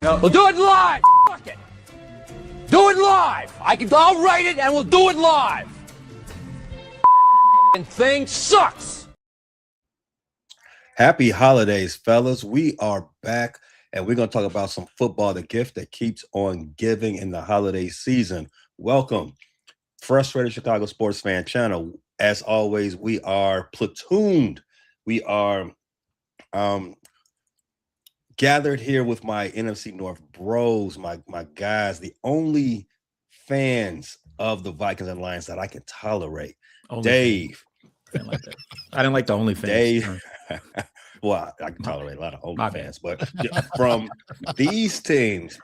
No. We'll do it live. Fuck it. Do it live. I'll write it and we'll do it live. And thing sucks. Happy holidays, fellas. We are back and we're going to talk about some football, the gift that keeps on giving in the holiday season. Welcome, Frustrated Chicago Sports Fan Channel. As always, we are platooned. We are gathered here with my NFC North bros, my guys, the only fans of the Vikings and Lions that I can tolerate. Only Dave. I didn't like that. I didn't like the only fans. Dave. Well, I can tolerate a lot of only fans, but from these teams,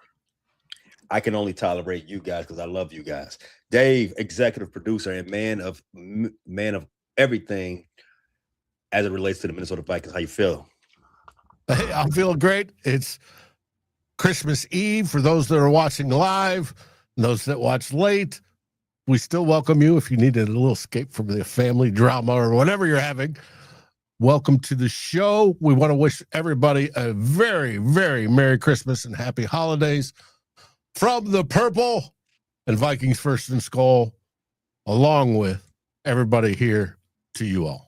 I can only tolerate you guys because I love you guys. Dave, executive producer and man of everything as it relates to the Minnesota Vikings. How you feel? Hey, I'm feeling great. It's Christmas Eve for those that are watching live, those that watch late. We still welcome you if you needed a little escape from the family drama or whatever you're having. Welcome to the show. We want to wish everybody a very, very Merry Christmas and Happy Holidays from the Purple and Vikings First and Skull, along with everybody here to you all.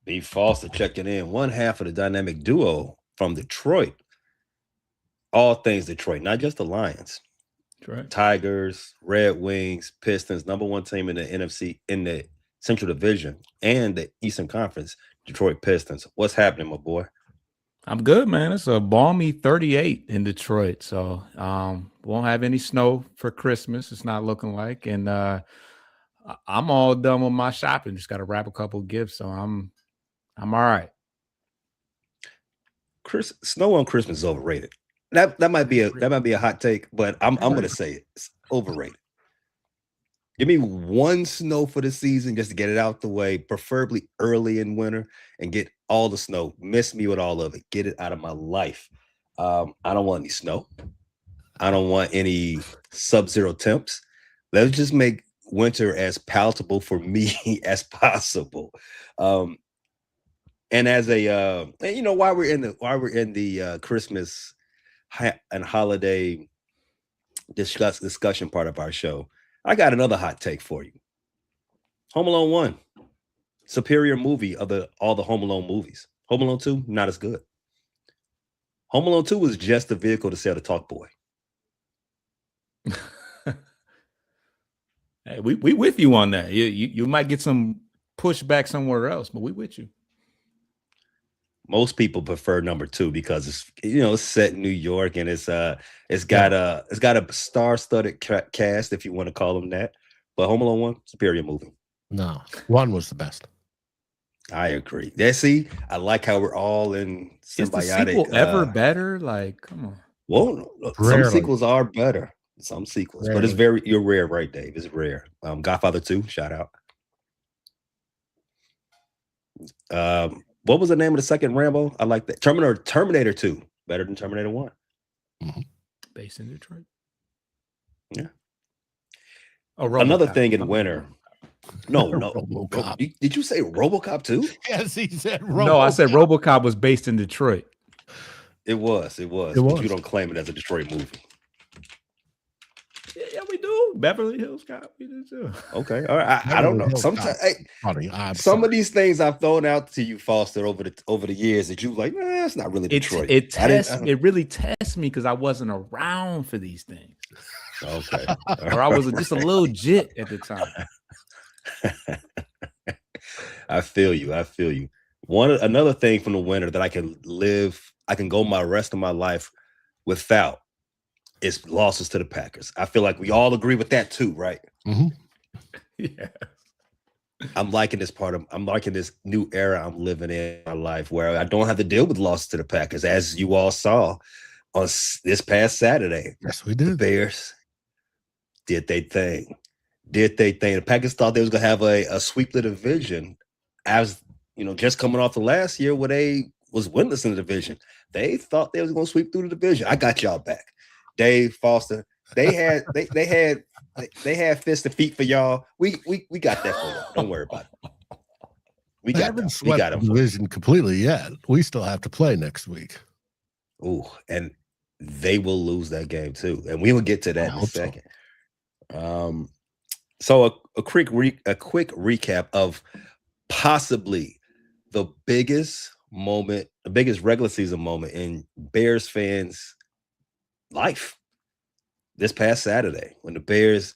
B. Foster checking in, one half of the dynamic duo from Detroit. All things Detroit, not just the Lions. Detroit. Tigers, Red Wings, Pistons, number one team in the NFC, in the Central Division and the Eastern Conference, Detroit Pistons. What's happening, my boy? I'm good, man. It's a balmy 38 in Detroit, so won't have any snow for Christmas. It's not looking like, and I'm all done with my shopping. Just got to wrap a couple gifts, so I'm all right. Snow on Christmas is overrated. That might be a hot take, but I'm gonna say it's overrated. Give me one snow for the season just to get it out the way, preferably early in winter, and get all the snow. Miss me with all of it. Get it out of my life. I don't want any snow. I don't want any sub-zero temps. Let's just make winter as palatable for me as possible. And as a while we're in the Christmas and holiday discussion part of our show, I got another hot take for you. Home Alone 1, superior movie of all the Home Alone movies. Home Alone 2, not as good. Home Alone 2 was just a vehicle to sell the Talk Boy. Hey, we with you on that. You might get some pushback somewhere else, but we with you. Most people prefer number 2 because it's set in New York and it's got a star-studded cast, if you want to call them that. But Home Alone 1, superior movie. No, 1 was the best. I agree. See, I like how we're all in symbiotic. Is the sequel ever better? Like, come on. Well, Rarely. some sequels are better. Some sequels, Rarely. but you're rare, right, Dave? It's rare. Godfather 2, shout out. What was the name of the second Rambo? I like that. Terminator 2, better than Terminator 1. Mm-hmm. Based in Detroit. Yeah. Another thing in winter. No. Did you say RoboCop 2? Yes, he said RoboCop. No, I said RoboCop was based in Detroit. It was. But you don't claim it as a Detroit movie. Yeah, we do. Beverly Hills Cop, we do too. Okay, all right. I don't know. Sometimes some of these things I've thrown out to you, Foster, over the years that you like. It's not really Detroit. It really tests me because I wasn't around for these things. Okay, or I was just a little jit at the time. I feel you. Another thing from the winter that I can go my rest of my life without is losses to the Packers. I feel like we all agree with that too, right? Mm-hmm. Yeah. I'm liking this new era I'm living in my life where I don't have to deal with losses to the Packers, as you all saw on this past Saturday. Yes, we did. The Bears did their thing. The Packers thought they was gonna have a sweep of the division, as just coming off the last year where they was winless in the division. They thought they was gonna sweep through the division. I got y'all back. Dave, Foster, they had fist and feet for y'all. We got that for y'all. Don't worry about it. We got the division completely yet. We still have to play next week. Ooh, and they will lose that game too. And we will get to that in a second. So a quick recap of possibly the biggest moment, the biggest regular season moment in Bears fans' life this past Saturday when the Bears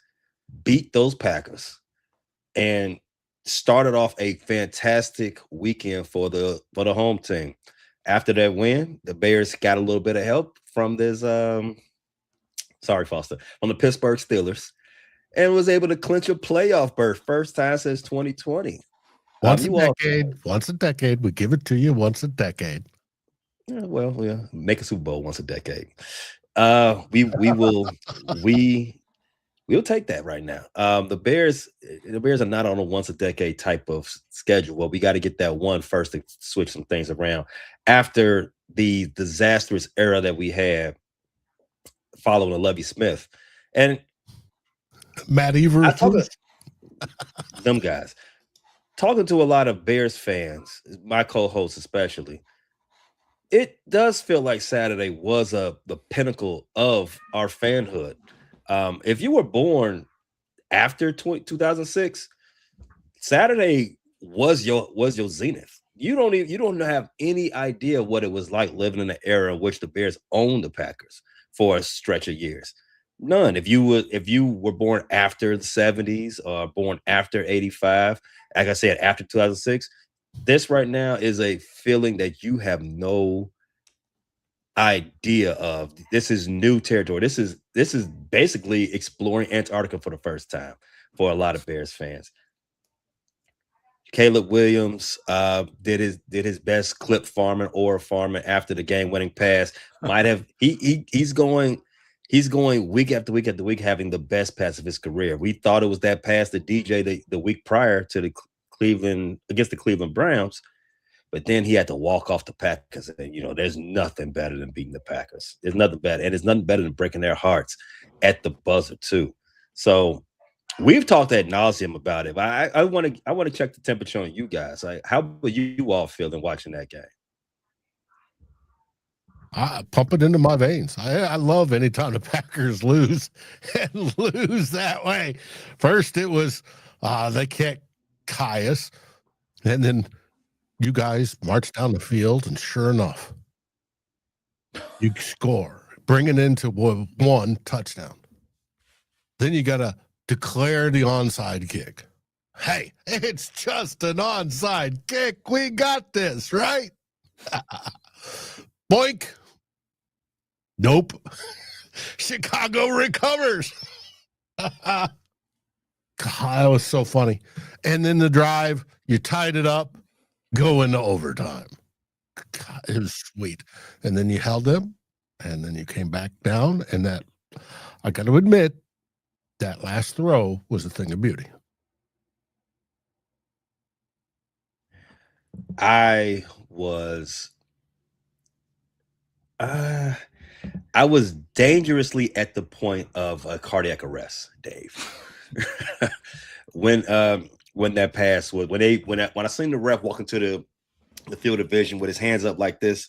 beat those Packers and started off a fantastic weekend for the home team. After that win, the Bears got a little bit of help from this sorry, Foster, from the Pittsburgh Steelers, and was able to clinch a playoff berth first time since 2020. Once a decade. We give it to you once a decade. Yeah, make a Super Bowl once a decade. We'll take that right now. The Bears are not on a once a decade type of schedule. Well, we got to get that one first to switch some things around after the disastrous era that we had following the Lovie Smith and Matt Evers. Them guys. Talking to a lot of Bears fans, my co-hosts especially, it does feel like Saturday was the pinnacle of our fanhood. If you were born after 2006, Saturday was your zenith. You don't have any idea what it was like living in an era in which the Bears owned the Packers for a stretch of years. None. If you were born after the 70s or born after 85, like I said, after 2006, this right now is a feeling that you have no idea of. This is new territory. This is basically exploring Antarctica for the first time for a lot of Bears fans. Caleb Williams did his best clip farming or farming after the game winning pass. Might have he's going week after week after week having the best pass of his career. We thought it was that pass to DJ the week prior to the Cleveland Browns, but then he had to walk off the Packers. And there's nothing better than beating the Packers. There's nothing better, and there's nothing better than breaking their hearts at the buzzer too. So we've talked ad nauseum about it. But I want to check the temperature on you guys. How were you all feeling watching that game? I pump it into my veins. I love anytime the Packers lose and lose that way. First, it was they can't Caius, and then you guys march down the field, and sure enough, you score, bring it into one touchdown. Then you got to declare the onside kick. Hey, it's just an onside kick. We got this, right? Boink. Nope. Chicago recovers. God, that was so funny. And then the drive, you tied it up, go into overtime. God, it was sweet. And then you held them, and then you came back down, and that, I got to admit, that last throw was a thing of beauty. I was dangerously at the point of a cardiac arrest, Dave. When that pass was when I seen the ref walk into the field of vision with his hands up like this,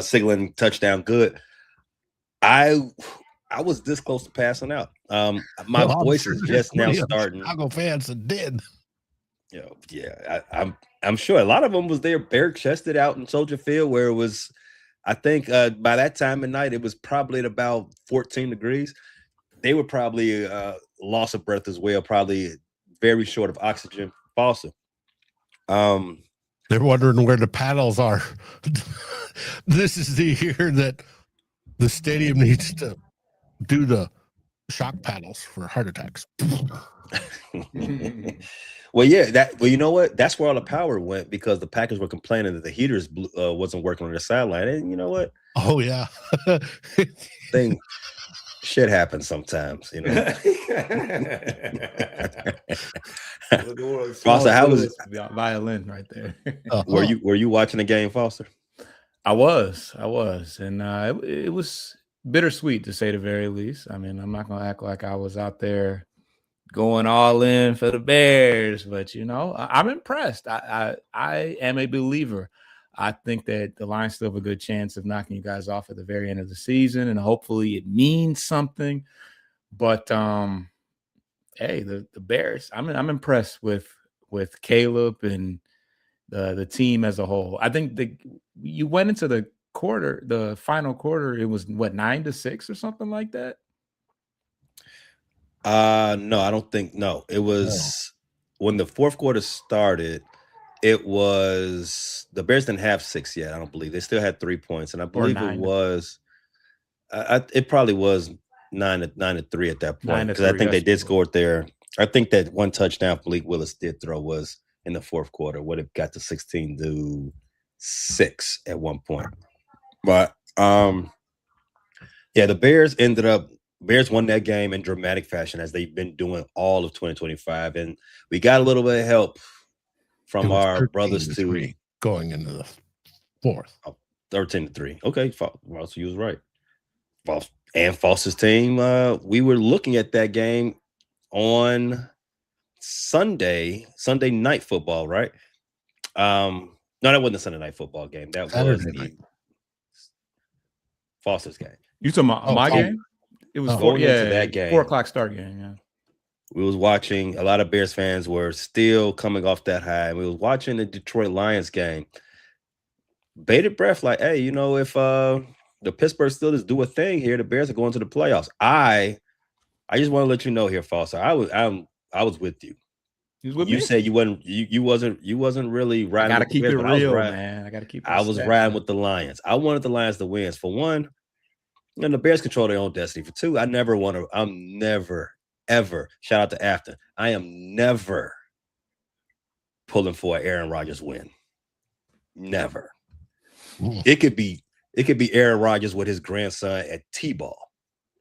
signaling touchdown good. I was this close to passing out. My voice is just now starting. Chicago fans did. Yeah, I'm sure a lot of them was there bare chested out in Soldier Field where it was. I think by that time of night it was probably at about 14 degrees. They were probably loss of breath as well, probably very short of oxygen. Also, they're wondering where the paddles are. This is the year that the stadium needs to do the shock paddles for heart attacks. Well, you know what? That's where all the power went because the Packers were complaining that the heaters wasn't working on their sideline. And you know what? Oh yeah, shit happens sometimes. Foster, how was violin right there? Were you watching the game, Foster? I was, and it was bittersweet to say the very least. I mean, I'm not gonna act like I was out there going all in for the Bears, but I'm impressed. I am a believer. I think that the Lions still have a good chance of knocking you guys off at the very end of the season, and hopefully it means something. But hey, the Bears, I'm impressed with Caleb and the team as a whole. I think you went into the final quarter, it was what, 9-6 or something like that. No, I don't think. No, it was when the fourth quarter started. It was the Bears didn't have 6 yet. I don't believe they still had 3 points, and I believe it was. It probably was 9-3 at that point because I think they did score it there. I think that one touchdown Malik Willis did throw was in the fourth quarter. Would have got to 16-6 at one point, but yeah, the Bears won that game in dramatic fashion as they've been doing all of 2025, and we got a little bit of help from our brothers too. Going into the fourth. 13-3. Okay, Foster, you was right. And Foster's team, we were looking at that game on Sunday night football, right? No, that wasn't a Sunday night football game. That was Foster's game. You talking about my game? It was that game. 4:00 start game. Yeah. We was watching. A lot of Bears fans were still coming off that high. We was watching the Detroit Lions game. Bated breath, like, hey, if the Pittsburgh Steelers do a thing here, the Bears are going to the playoffs. I just want to let you know here, Foster. I was with you. You said you wasn't really riding. I gotta keep it real, man. I gotta keep it. I was riding with the Lions. I wanted the Lions to win. For one, and the Bears control their own destiny. For two, I'm never, ever, shout out to Afton. I am never pulling for an Aaron Rodgers win. Never. It could be Aaron Rodgers with his grandson at T-ball.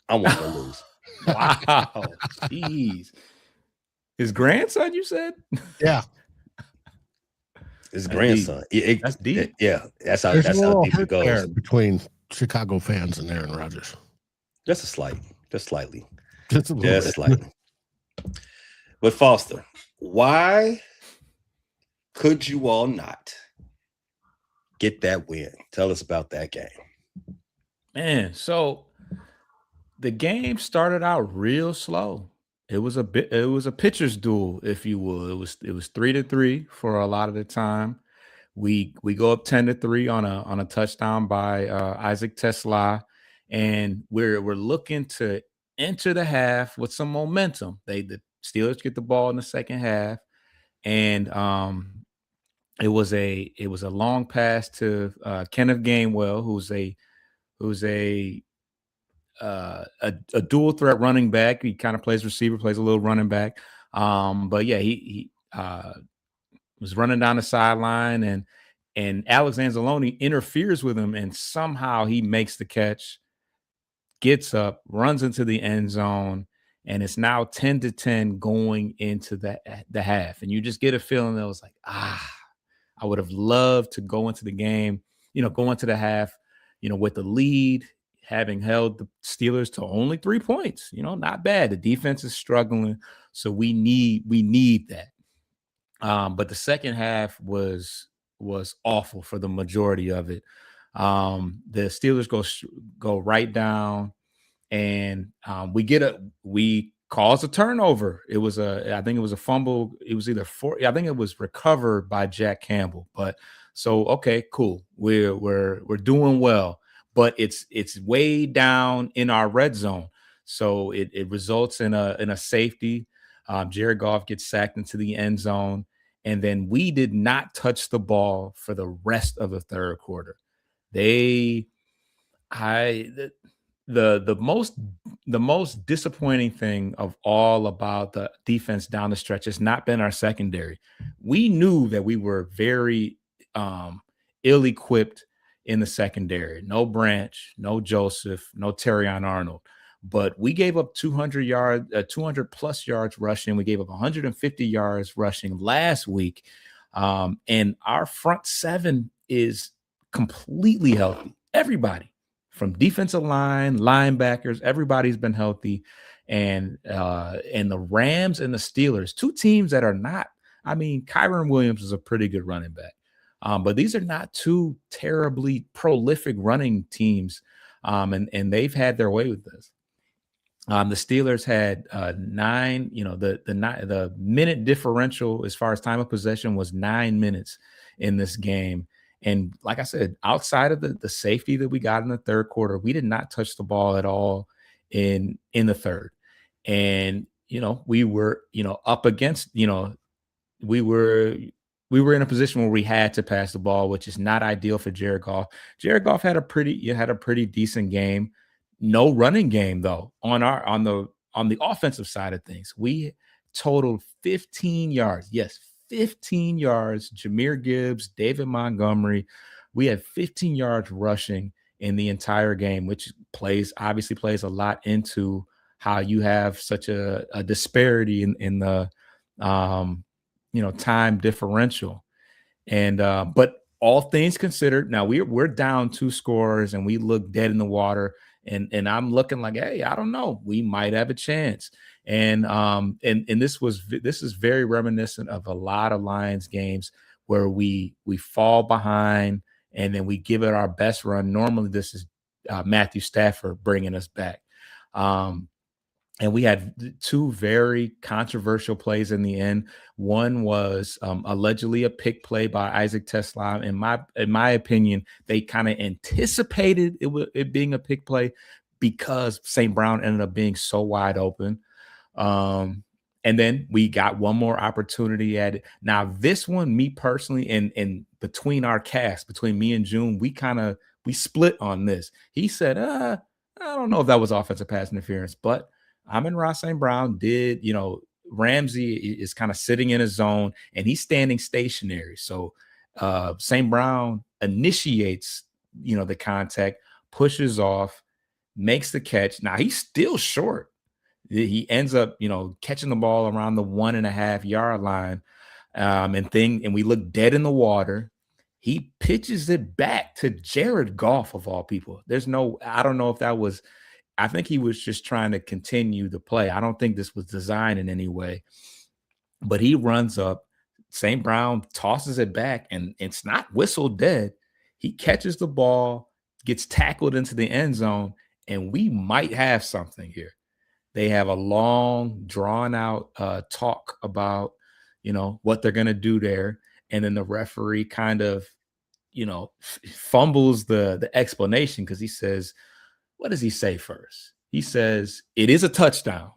I want to lose. Wow. Jeez. His grandson, you said? Yeah. His grandson. That's deep. Yeah. That's how deep it goes. Between Chicago fans and Aaron Rodgers. Just slightly. Just slightly. But Foster, why could you all not get that win? Tell us about that game. Man, so the game started out real slow. It was a pitcher's duel, if you will. It was 3-3 for a lot of the time. We go up 10-3 on a touchdown by Isaac Tesla, and we're looking to enter the half with some momentum. The Steelers get the ball in the second half, and it was a long pass to Kenneth Gainwell, who's a dual threat running back. He kind of plays receiver, plays a little running back. But yeah, he was running down the sideline, and Alex Anzalone interferes with him, and somehow he makes the catch, gets up, runs into the end zone, and it's now 10-10 going into the half. And you just get a feeling that was like, I would have loved to go into the game, go into the half, with the lead, having held the Steelers to only 3 points. Not bad. The defense is struggling, so we need that. But the second half was awful for the majority of it. The Steelers go right down, and we cause a turnover. I think it was a fumble. It was I think it was recovered by Jack Campbell. But so okay, cool. We're doing well, but it's way down in our red zone. So it results in a safety. Jared Goff gets sacked into the end zone. And then we did not touch the ball for the rest of the third quarter. The most disappointing thing of all about the defense down the stretch has not been our secondary. We knew that we were very ill-equipped in the secondary. No Branch, no Joseph, no Terrion Arnold. But we gave up 200 plus yards rushing. We gave up 150 yards rushing last week. And our front seven is completely healthy. Everybody from defensive line, linebackers, everybody's been healthy. And the Rams and the Steelers, two teams that are not, Kyron Williams is a pretty good running back. But these are not two terribly prolific running teams, and they've had their way with this. The Steelers had 9. The minute differential as far as time of possession was 9 minutes in this game. And like I said, outside of the safety that we got in the third quarter, we did not touch the ball at all in the third. And we were up against we were in a position where we had to pass the ball, which is not ideal for Jared Goff. Jared Goff had a pretty decent game. No running game though on the offensive side of things. We totaled 15 yards. Yes, 15 yards. Jahmyr Gibbs, David Montgomery. We had 15 yards rushing in the entire game, which obviously plays a lot into how you have such a disparity in the time differential. And but all things considered, now we're down 2 scores and we look dead in the water. And I'm looking like, hey, I don't know, we might have a chance. And this is very reminiscent of a lot of Lions games where we fall behind and then we give it our best run. Normally, this is Matthew Stafford bringing us back. And we had 2 very controversial plays in the end. One was allegedly a pick play by Isaac Tesla. In my opinion, they kind of anticipated it being a pick play because St. Brown ended up being so wide open. And then we got one more opportunity at it. Now, this one, me personally, and between our cast, between me and June, we split on this. He said, I don't know if that was offensive pass interference, but Amon-Ra St. Brown did, Ramsey is kind of sitting in his zone and he's standing stationary. So St. Brown initiates, the contact, pushes off, makes the catch. Now he's still short. He ends up, catching the ball around the 1.5 yard line. And we look dead in the water. He pitches it back to Jared Goff of all people. I don't know if that was, I think he was just trying to continue the play. I don't think this was designed in any way, but he runs up. St. Brown tosses it back and it's not whistled dead. He catches the ball, gets tackled into the end zone, and we might have something here. They have a long, drawn out talk about, what they're going to do there. And then the referee kind of, fumbles the explanation because he says, what does he say first? He says, it is a touchdown.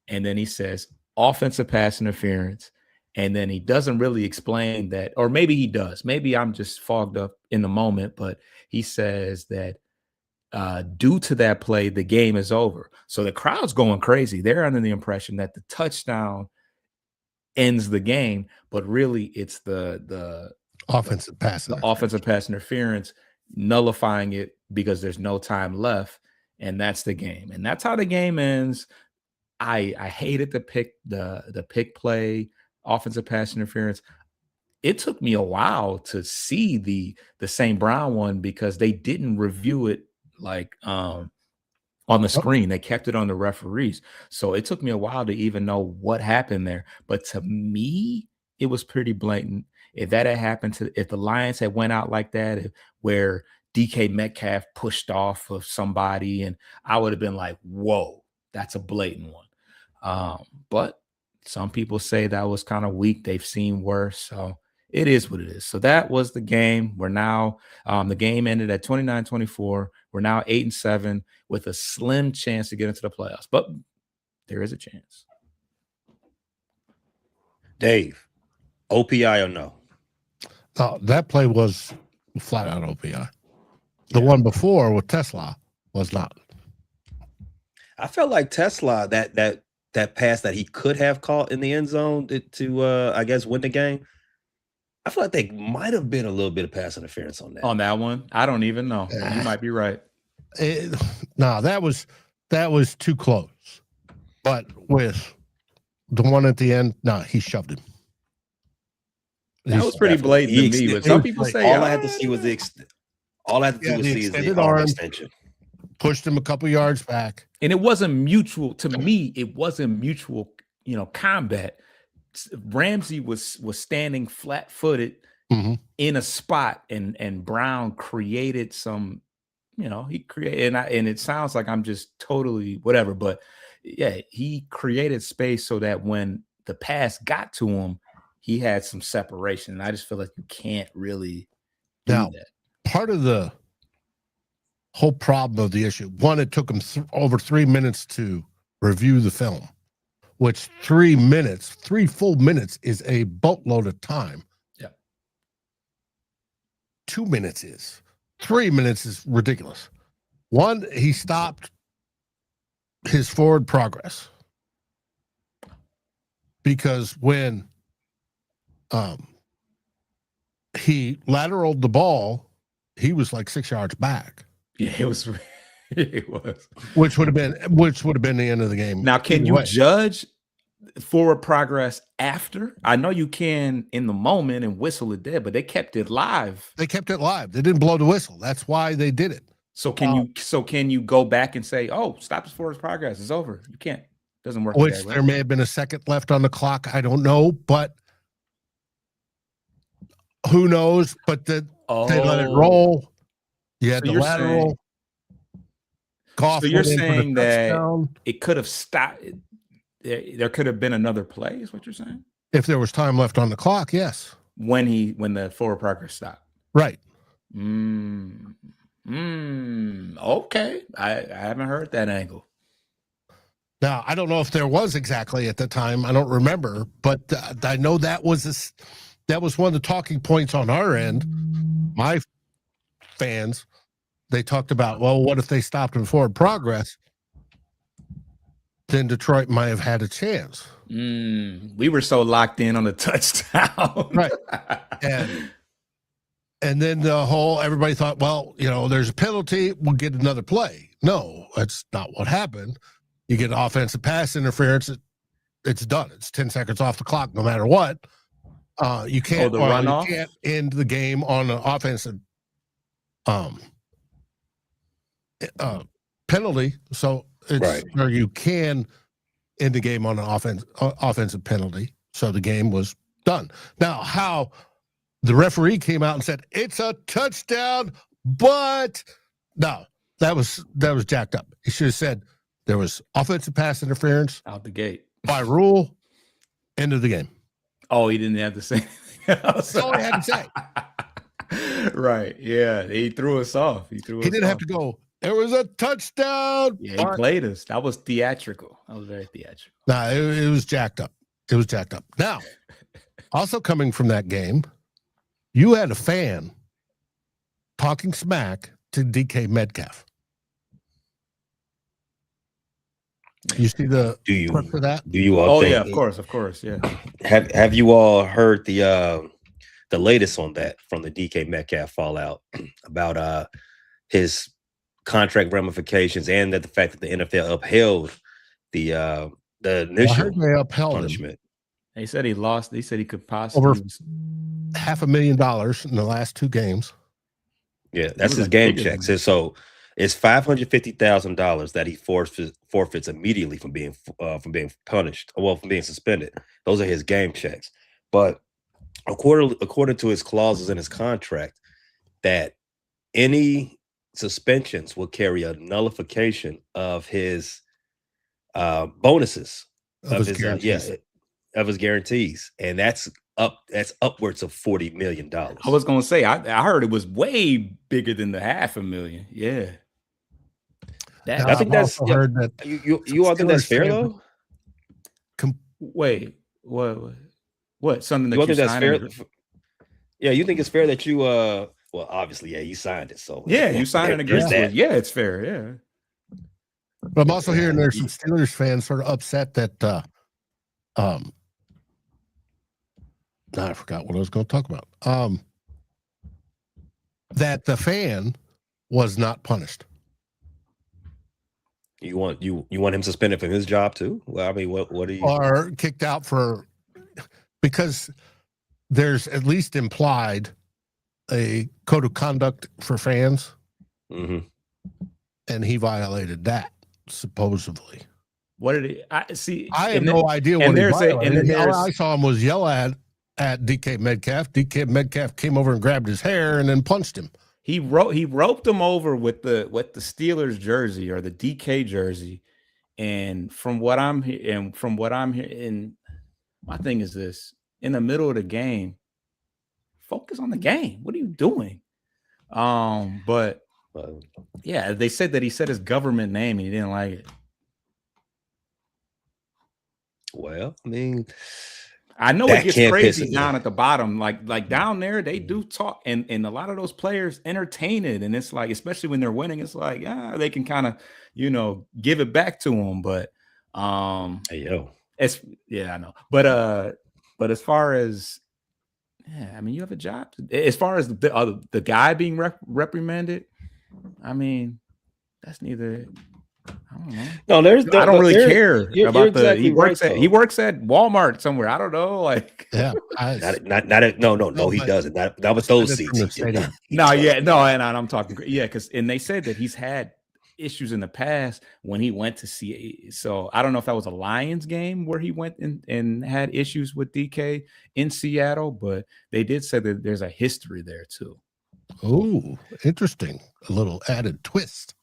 And then he says, offensive pass interference. And then he doesn't really explain that, or maybe he does. Maybe I'm just fogged up in the moment, but he says that due to that play, the game is over. So the crowd's going crazy. They're under the impression that the touchdown ends the game, but really it's the offensive pass interference nullifying it because there's no time left, and that's the game. And that's how the game ends. I hated the pick play, offensive pass interference. It took me a while to see the St. Brown one because they didn't review it like on the screen. They kept it on the referees. So it took me a while to even know what happened there. But to me, it was pretty blatant. If that had happened if the Lions had went out like that, where DK Metcalf pushed off of somebody, and I would have been like, whoa, that's a blatant one. But some people say that was kind of weak. They've seen worse. So it is what it is. So that was the game. We're now, the game ended at 29-24. We're now 8-7 with a slim chance to get into the playoffs, but there is a chance. Dave, OPI or no? That play was flat out OPI. The one before with Tesla was not. I felt like Tesla, that pass that he could have caught in the end zone to I guess win the game. I feel like they might have been a little bit of pass interference on that. On that one, I don't even know. You might be right. That was too close. But with the one at the end, he shoved him. That was pretty blatant to me. But some people say all I had to see was the arm extension. Pushed him a couple yards back, and it wasn't mutual. To me, it wasn't mutual. Combat. Ramsey was standing flat-footed. in a spot, and Brown created some, he created, and it sounds like I'm just totally whatever, but yeah, he created space so that when the pass got to him, he had some separation. And I just feel like you can't really do that. Part of the whole problem of the issue, one, it took him over 3 minutes to review the film, which 3 full minutes is a boatload of time. Yeah. 2 minutes is. 3 minutes is ridiculous. One, he stopped his forward progress because when he lateraled the ball, he was like 6 yards back. Yeah, it was. It was. Which would have been the end of the game. Now, can you judge forward progress after? I know you can in the moment and whistle it dead, but they kept it live. They kept it live. They didn't blow the whistle. That's why they did it. So can you go back and say, "Oh, stop his forward progress. It's over." You can't. Doesn't work. Which there may have been a second left on the clock. I don't know, but who knows? But they let it roll. You had the lateral. So you're saying that it could have stopped. There could have been another play, is what you're saying? If there was time left on the clock, yes. When the forward progress stopped. Right. Okay. I haven't heard that angle. Now, I don't know if there was exactly at the time. I don't remember, but I know that was one of the talking points on our end. My fans, they talked about, well, what if they stopped in forward progress? Then Detroit might have had a chance. We were so locked in on the touchdown. Right. And then everybody thought, well, there's a penalty, we'll get another play. No, that's not what happened. You get offensive pass interference, it's done. It's 10 seconds off the clock no matter what. You can't end the game on an offensive penalty. So or you can end the game on an offensive penalty. So the game was done. Now, how the referee came out and said it's a touchdown, but no, that was jacked up. He should have said there was offensive pass interference out the gate by rule. End of the game. Oh, he didn't have to say anything else. That's all he had to say. Right. Yeah. He threw us off. He didn't have to go, there was a touchdown. Yeah, he played us. That was theatrical. That was very theatrical. Nah, it was jacked up. It was jacked up. Now, also coming from that game, you had a fan talking smack to DK Metcalf. You see the clip for that? Do you all? Oh yeah, of course, yeah. Have you all heard the latest on that from the DK Metcalf fallout about his contract ramifications and that the fact that the NFL upheld the initial punishment? He said he lost. He said he could possibly over $500,000 in the last 2 games. Yeah, that's his game checks. So it's $550,000 that he forfeits immediately from being punished, from being suspended. Those are his game checks. But according to his clauses in his contract, that any suspensions will carry a nullification of his bonuses, of his guarantees, and that's upwards of $40 million. I was gonna say, I heard it was way bigger than the $500,000. Yeah. I think that's heard that you all think that's fair though? Wait, what? Something that you think that's fair? Yeah, you think it's fair that you well, obviously, yeah, you signed it, so yeah, you signed an agreement. Yeah, it's fair. Yeah. But I'm also hearing there's some Steelers fans sort of upset that I forgot what I was going to talk about. That the fan was not punished. You want him suspended from his job too? Well, I mean, what do you? Or kicked out because there's at least implied a code of conduct for fans, and he violated that supposedly. What did he? I see. I have no idea what he violated. All I saw him was yell at at DK Metcalf. DK Metcalf came over and grabbed his hair and then punched him. He roped him over with the Steelers jersey or the DK jersey. And from what I'm hearing, my thing is this: in the middle of the game, focus on the game. What are you doing? But yeah, they said that he said his government name and he didn't like it. Well, I mean, I know it gets crazy down at the bottom. Like down there, they do talk, and a lot of those players entertain it. And it's like, especially when they're winning, it's like, yeah, they can kind of, give it back to them. But hey, yo. I know. But as far as, I mean, you have a job. As far as the guy being reprimanded, I mean, that's neither. I don't know. I don't really care about exactly he works at Walmart somewhere. I don't know. Like, yeah, no, he doesn't. That was those seats. And I'm talking. Yeah, and they said that he's had issues in the past when he went to see. So I don't know if that was a Lions game where he went and had issues with DK in Seattle, but they did say that there's a history there too. Oh, interesting. A little added twist.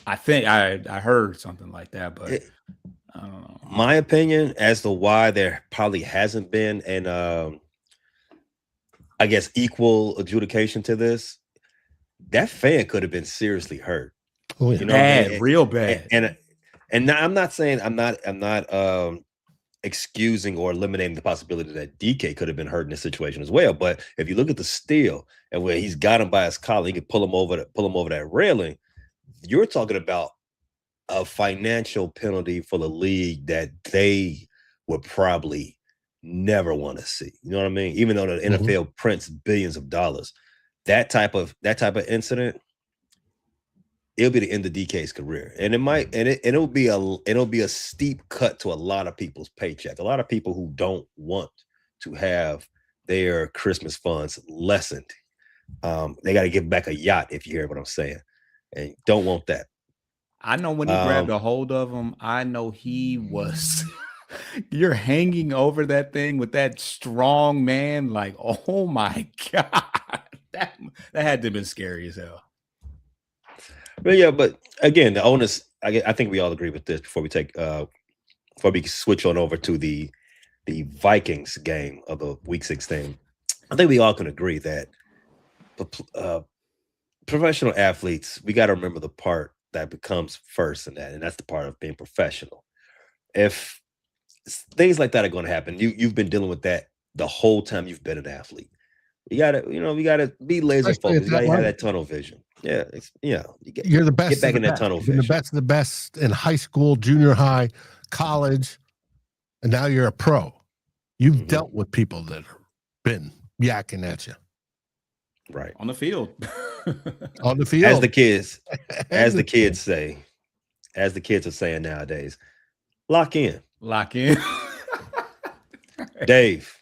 I think I heard something like that, but I don't know. My opinion as to why there probably hasn't been an I guess equal adjudication to this. That fan could have been seriously hurt. Oh, yeah. Bad, real bad. And now I'm not saying I'm not excusing or eliminating the possibility that DK could have been hurt in this situation as well. But if you look at the steal and where he's got him by his collar, he could pull him over that railing. You're talking about a financial penalty for the league that they would probably never want to see. You know what I mean? Even though the NFL prints billions of dollars, that type of incident, it'll be the end of DK's career, and it'll be a steep cut to a lot of people's paycheck. A lot of people who don't want to have their Christmas funds lessened. They got to give back a yacht, if you hear what I'm saying. And don't want that. I know when he grabbed a hold of him, I know he was you're hanging over that thing with that strong man, like, oh my God. That had to have been scary as hell. But yeah, but again, the onus, I think we all agree with this before we switch on over to the Vikings game of the Week 16. I think we all can agree that professional athletes, we got to remember the part that becomes first in that, and that's the part of being professional. If things like that are going to happen, you've been dealing with that the whole time you've been an athlete. You gotta be laser focused. You gotta have that tunnel vision. Yeah, you're the best. Get back in that tunnel vision. You're the best of the best in high school, junior high, college, and now you're a pro. You've dealt with people that have been yakking at you. Right. On the field. On the field. As the kids are saying nowadays, lock in. Lock in. Dave,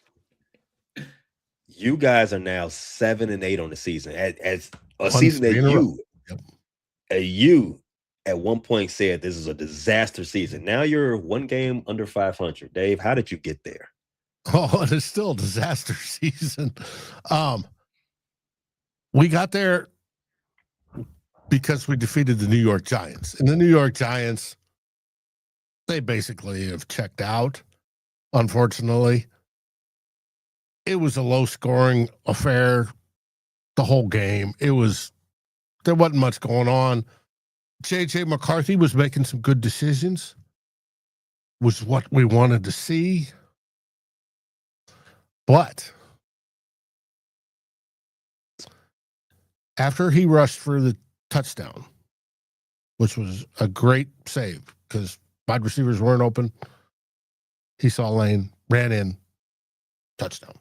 you guys are now 7-8 on the season. As a season that you at one point said this is a disaster season. Now you're one game under 500. Dave, how did you get there? Oh, it is still a disaster season. We got there because we defeated the New York Giants. And the New York Giants, they basically have checked out, unfortunately. It was a low-scoring affair the whole game. There wasn't much going on. J.J. McCarthy was making some good decisions, was what we wanted to see. But after he rushed for the touchdown, which was a great save because wide receivers weren't open, he saw a lane, ran in, touchdown.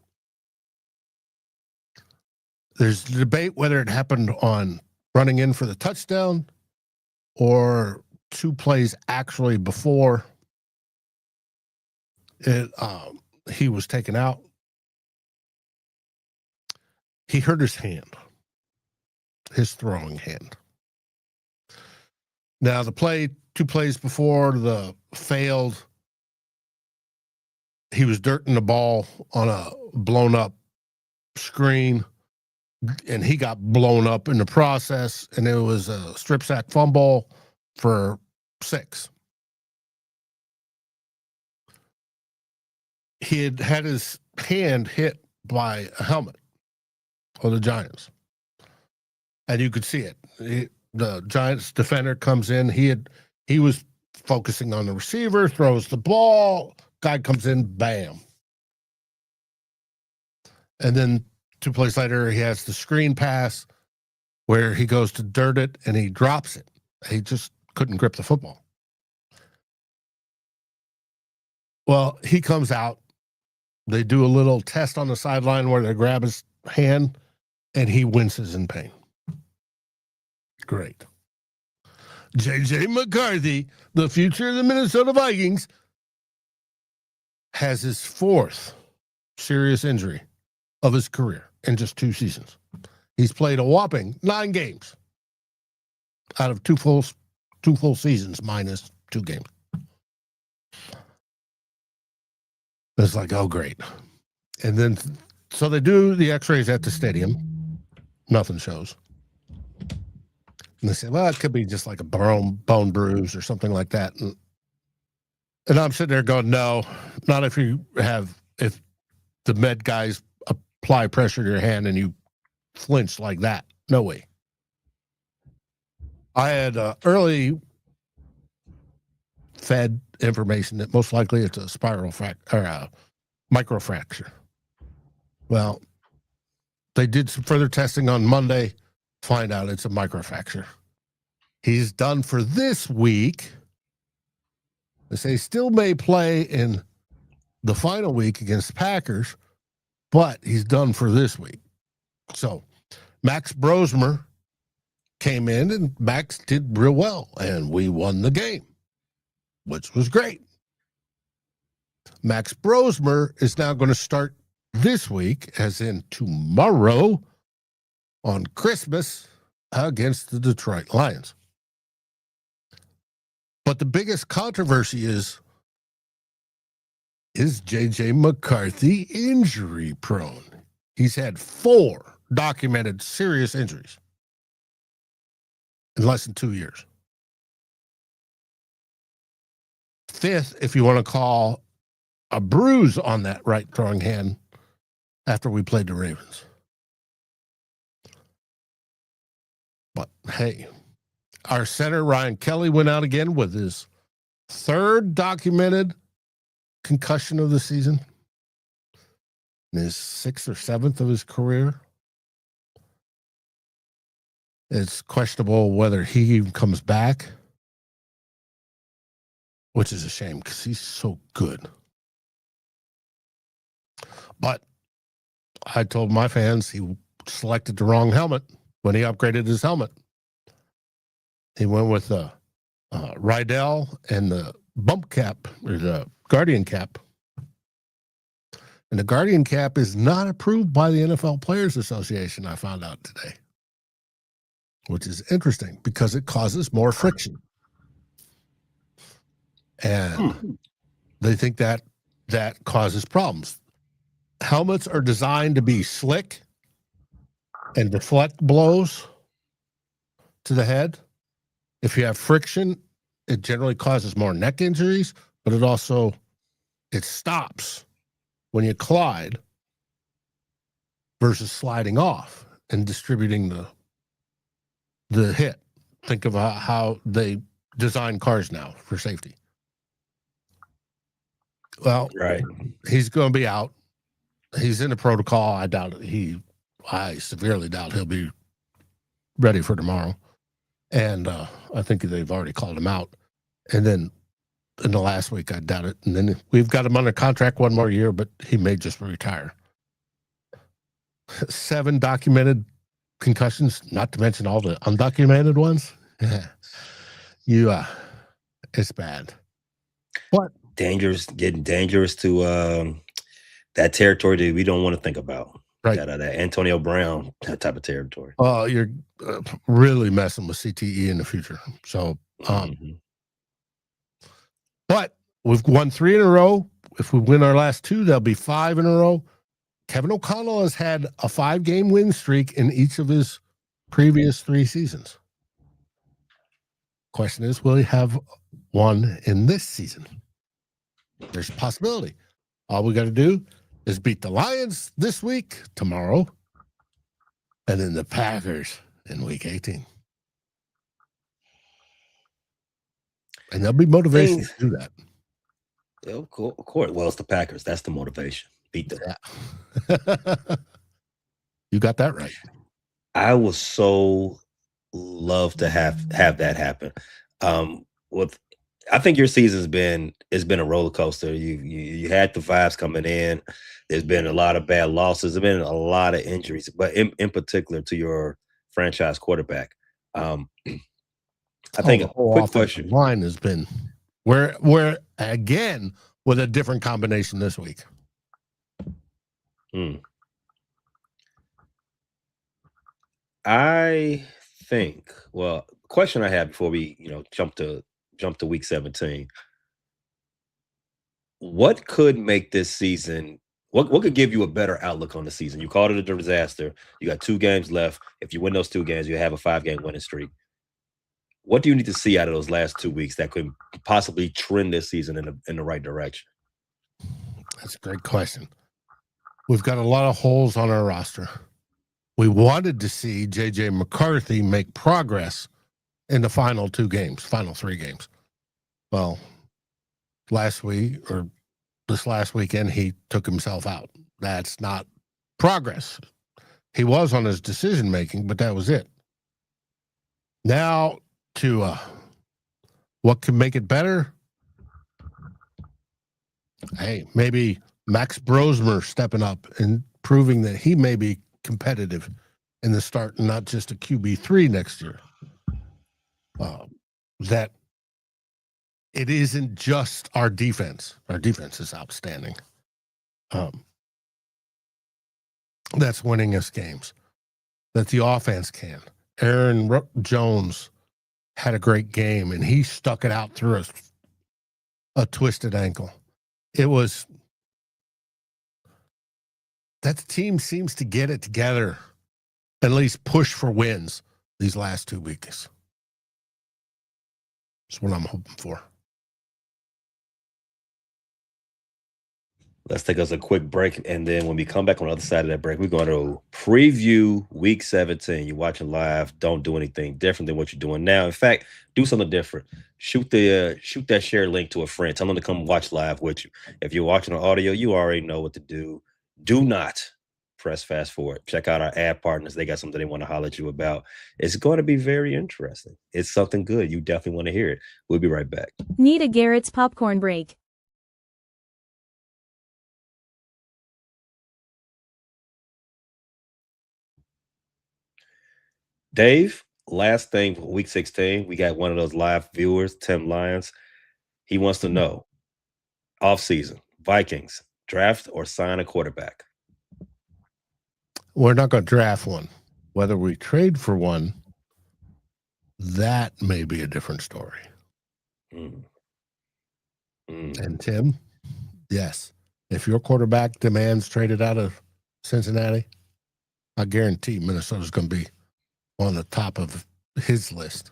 There's debate whether it happened on running in for the touchdown or 2 plays actually before it. He was taken out. He hurt his hand, his throwing hand. Now, 2 plays before the failed he was dirting the ball on a blown up screen, and he got blown up in the process, and it was a strip sack fumble for 6. He had his hand hit by a helmet of the Giants, and you could see it. The Giants defender comes in. He was focusing on the receiver, throws the ball. Guy comes in, bam. And then 2 plays later, he has the screen pass where he goes to dirt it, and he drops it. He just couldn't grip the football. Well, he comes out. They do a little test on the sideline where they grab his hand, and he winces in pain. Great. J.J. McCarthy, the future of the Minnesota Vikings, has his 4th serious injury of his career in just 2 seasons. He's played a whopping 9 games out of two full seasons minus 2 games. It's like, oh, great. And then, so they do the x-rays at the stadium. Nothing shows. And they say, well, it could be just like a bone bruise or something like that. And I'm sitting there going, no, not if the med guys apply pressure to your hand and you flinch like that. No way. I had early fed information that most likely it's a spiral fracture or a microfracture. Well, they did some further testing on Monday, find out it's a microfracture. He's done for this week. They say he still may play in the final week against the Packers, but he's done for this week. So Max Brosmer came in, and Max did real well, and we won the game, which was great. Max Brosmer is now going to start this week, as in tomorrow, on Christmas against the Detroit Lions. But the biggest controversy is J.J. McCarthy injury prone? He's had 4 documented serious injuries in less than 2 years. 5th, if you want to call a bruise on that right throwing hand after we played the Ravens. But hey, our center, Ryan Kelly, went out again with his 3rd documented concussion of the season, and his 6th or 7th of his career. It's questionable whether he even comes back, which is a shame because he's so good. But I told my fans he selected the wrong helmet when he upgraded his helmet. He went with the Rydell and the bump cap, or the Guardian cap. And the Guardian cap is not approved by the NFL Players Association, I found out today, which is interesting because it causes more friction. And they think that causes problems. Helmets are designed to be slick and deflect blows to the head. If you have friction, it generally causes more neck injuries, but it stops when you collide versus sliding off and distributing the hit. Think of how they design cars now for safety. Well, Right. He's going to be out. He's in the protocol. I severely doubt he'll be ready for tomorrow. And I think they've already called him out. And then in the last week, I doubt it. And then we've got him under contract 1 more year, but he may just retire. 7 documented concussions, not to mention all the undocumented ones. It's bad. What? Getting dangerous to that territory that we don't want to think about. Right. That Antonio Brown, that type of territory. You're really messing with CTE in the future. So, but we've won 3 in a row. if we win our last 2, there'll be 5 in a row. Kevin O'Connell has had a 5-game win streak in each of his previous 3 seasons. Question is, will he have one in this season? There's a possibility. All we got to do is beat the Lions this week, tomorrow, and then the Packers in week 18. And there'll be motivation to do that. Of course. Well, it's the Packers. That's the motivation. Beat them. Yeah. You got that right. I would so love to have that happen. I think your season's been a roller coaster. You had the vibes coming in. There's been a lot of bad losses. There's been a lot of injuries, but in particular to your franchise quarterback. I think a quick question. Line has been we're again with a different combination this week. I think. Well, question I had before we jump to week 17. What could make this season? What could give you a better outlook on the season? You called it a disaster. You got 2 games left. If you win those 2 games, you have a 5-game winning streak. What do you need to see out of those last 2 weeks that could possibly trend this season in the right direction? That's a great question. We've got a lot of holes on our roster. We wanted to see J.J. McCarthy make progress in the final 3 games. Well, this last weekend, he took himself out. That's not progress. He was on his decision-making, but that was it. Now to what can make it better? Hey, maybe Max Brosmer stepping up and proving that he may be competitive in the start and not just a QB3 next year. That it isn't just our defense. Our defense is outstanding. That's winning us games. That the offense can. Aaron Jones had a great game, and he stuck it out through a twisted ankle. It was that the team seems to get it together, at least push for wins these last 2 weeks. That's what I'm hoping for. Let's take us a quick break, and then when we come back on the other side of that break, we're going to preview Week 17. You're watching live. Don't do anything different than what you're doing now. In fact, do something different. Shoot that share link to a friend. Tell them to come watch live with you. If you're watching on audio, you already know what to do. Do not press fast forward. Check out our ad partners. They got something they want to holler at you about. It's going to be very interesting. It's something good. You definitely want to hear it. We'll be right back. Need a Garrett's popcorn break. Dave, last thing for week 16, we got one of those live viewers, Tim Lyons. He wants to know, offseason, Vikings, draft or sign a quarterback? We're not going to draft one. Whether we trade for one, that may be a different story. And Tim, yes, if your quarterback demands traded out of Cincinnati, I guarantee Minnesota's going to be on the top of his list.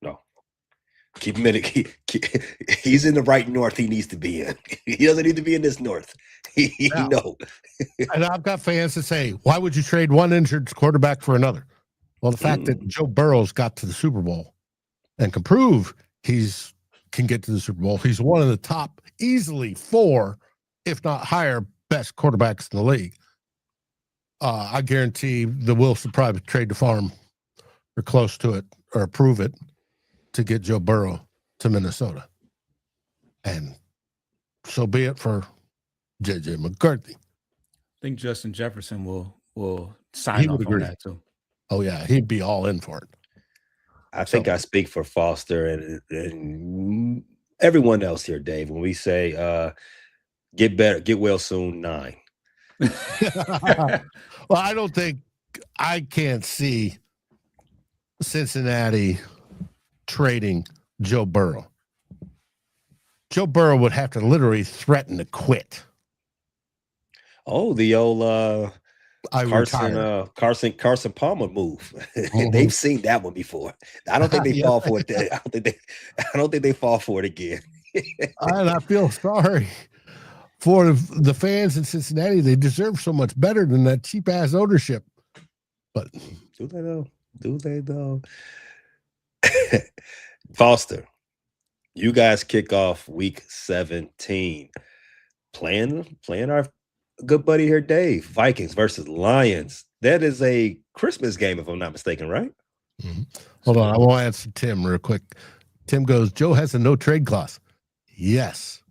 No. Keep him in he's in the right north he needs to be in. He doesn't need to be in this north. No. And I've got fans that say, why would you trade one injured quarterback for another? Well, the fact that Joe Burrow's got to the Super Bowl and can prove can get to the Super Bowl. He's one of the top, easily 4, if not higher, best quarterbacks in the league. I guarantee the Wolves will probably trade the farm or close to it or approve it to get Joe Burrow to Minnesota. And so be it for J.J. McCarthy. I think Justin Jefferson will sign off on that too. Oh, yeah. He'd be all in for it. I think I speak for Foster and everyone else here, Dave, when we say get better, get well soon, 9. Well, I can't see Cincinnati trading Joe Burrow. Joe Burrow would have to literally threaten to quit. Oh, the old I retire. Carson Palmer move. Mhm. They've seen that one before. I don't think they Yeah. fall for it. I don't think they fall for it again. And I feel sorry for the fans in Cincinnati. They deserve so much better than that cheap ass ownership. But Do they though? Do they though? Foster, you guys kick off week 17. Playing our good buddy here, Dave. Vikings versus Lions. That is a Christmas game, if I'm not mistaken, right? hold on, I want to answer Tim real quick. Tim goes, Joe has a no trade clause. Yes.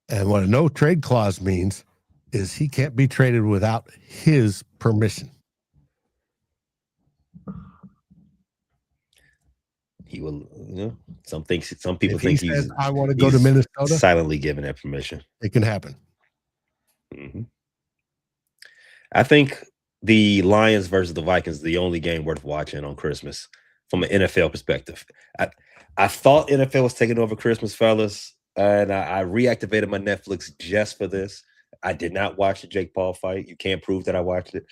And what a no trade clause means is he can't be traded without his permission. He will, some people If he think says, he's I want to go to Minnesota, silently giving that permission. it can happen. Mm-hmm. I think the Lions versus the Vikings is the only game worth watching on Christmas from an NFL perspective. I thought NFL was taking over Christmas, fellas, and I reactivated my Netflix just for this. I did not watch the Jake Paul fight. You can't prove that I watched it.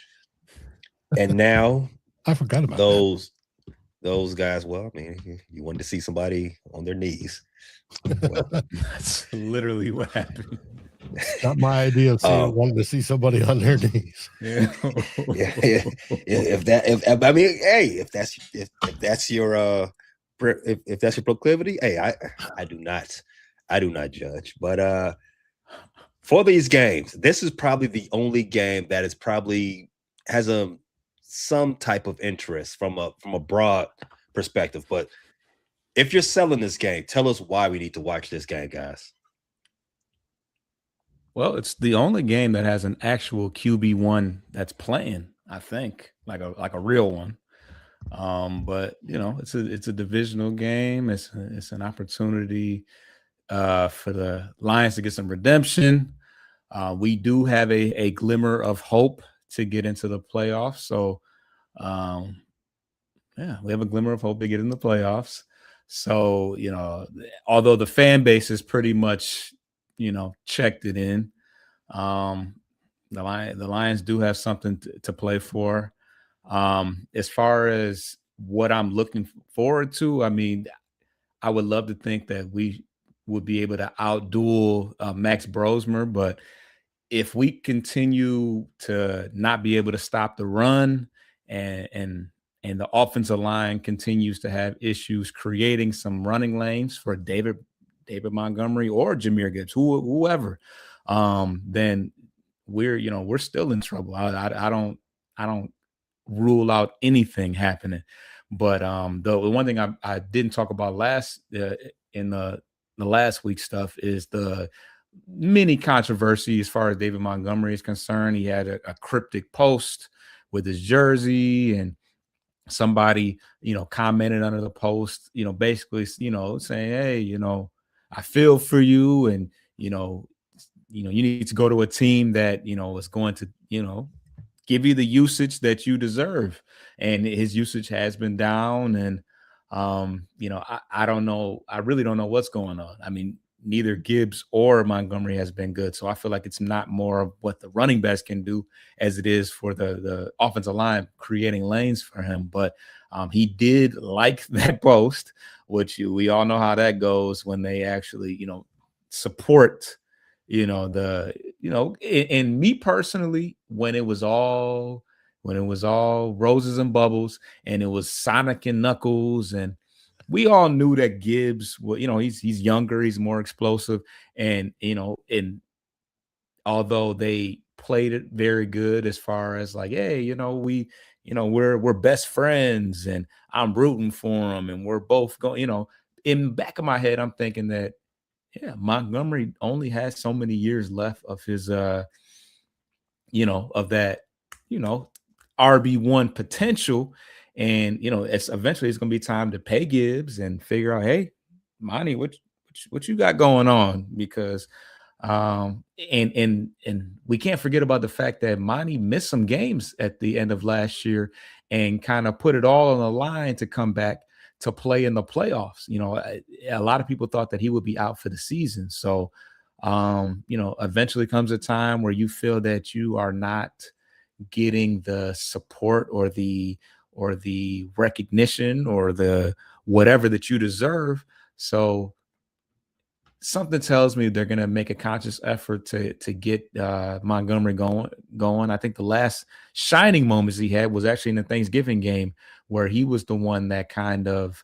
And now I forgot about those guys. Well, I mean, you wanted to see somebody on their knees. Well, That's literally what happened. Not my idea of wanting to see somebody on their knees. Yeah. If that's your proclivity, hey, I do not judge. But for these games, this is probably the only game that is probably has some type of interest from a broad perspective. But if you're selling this game, tell us why we need to watch this game, guys. Well, it's the only game that has an actual QB1 that's playing, I think, like a real one. But it's a divisional game. It's an opportunity for the Lions to get some redemption. We do have a glimmer of hope to get into the playoffs. So we have a glimmer of hope to get in the playoffs. So, although the fan base is pretty much, checked it in, the Lions do have something to play for. As far as what I'm looking forward to, I mean, I would love to think that we would be able to outduel Max Brosmer, but if we continue to not be able to stop the run and the offensive line continues to have issues creating some running lanes for David Montgomery or Jahmyr Gibbs, whoever, then we're still in trouble. I don't rule out anything happening. But the one thing I didn't talk about in the last week's stuff is the mini controversy as far as David Montgomery is concerned. He had a cryptic post with his jersey, and somebody, commented under the post, basically, saying, hey, I feel for you, and you need to go to a team that is going to give you the usage that you deserve. And his usage has been down, and I don't know. I really don't know what's going on. I mean, neither Gibbs or Montgomery has been good. So I feel like it's not more of what the running backs can do as it is for the offensive line creating lanes for him. But he did like that post, which we all know how that goes when they actually, support, and me personally, when it was all roses and bubbles and it was Sonic and Knuckles, and we all knew that Gibbs, he's younger, he's more explosive, and although they played it very good as far as like, hey, we're best friends, and I'm rooting for him, and we're both going, in the back of my head, I'm thinking that, Montgomery only has so many years left of his, of that, RB1 potential. And, it's going to be time to pay Gibbs and figure out, hey, Monty, what you got going on? Because, and we can't forget about the fact that Monty missed some games at the end of last year and kind of put it all on the line to come back to play in the playoffs. A lot of people thought that he would be out for the season. So, eventually comes a time where you feel that you are not getting the support or the recognition or the whatever that you deserve. So something tells me they're going to make a conscious effort to get Montgomery going. I think the last shining moments he had was actually in the Thanksgiving game, where he was the one that kind of,